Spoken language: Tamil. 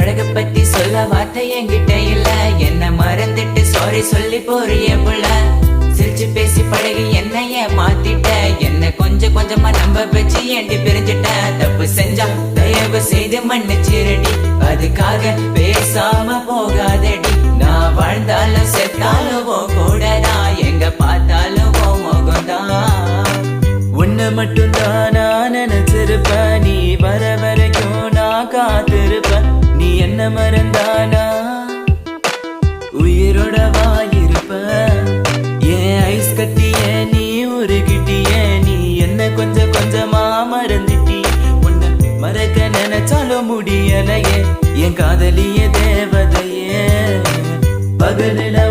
அழக பத்தி சொல்ல வார்த்தை என்கிட்ட இல்ல. என்ன மறந்துட்டு சாரி சொல்லி போறிய புள்ள. சிரிச்சு பேசி பழகி என்னைய மாத்திட்ட. என்ன கொஞ்சம் கொஞ்சமா நம்ப வச்சு ஏண்டி பிரிஞ்சிட்ட. தப்பு செஞ்சா தயவு செய்து மன்னிச்சிரடி. அதுக்காக பேசாம போகாதடி. நான் வாழ்ந்தாலும் செத்தாலும் கூடதான். எங்க பார்த்தாலும் முகம்தான். உன்னை மட்டும்தான் நான் நினைச்சிருப்ப. நீ வர வரைக்கும் நான் காத்திருப்ப. நீ என்ன மறந்தானா உயிரோட வாயிருப்ப. ஏன் ஐஸ் கட்டிய நீ உருகிட்டிய. நீ என்ன கொஞ்சம் கொஞ்சமா மறந்துட்டி. உன்னை மறக்க நினைச்சாலும் முடியலையே. என் காதலிய தேவதையே. பகலில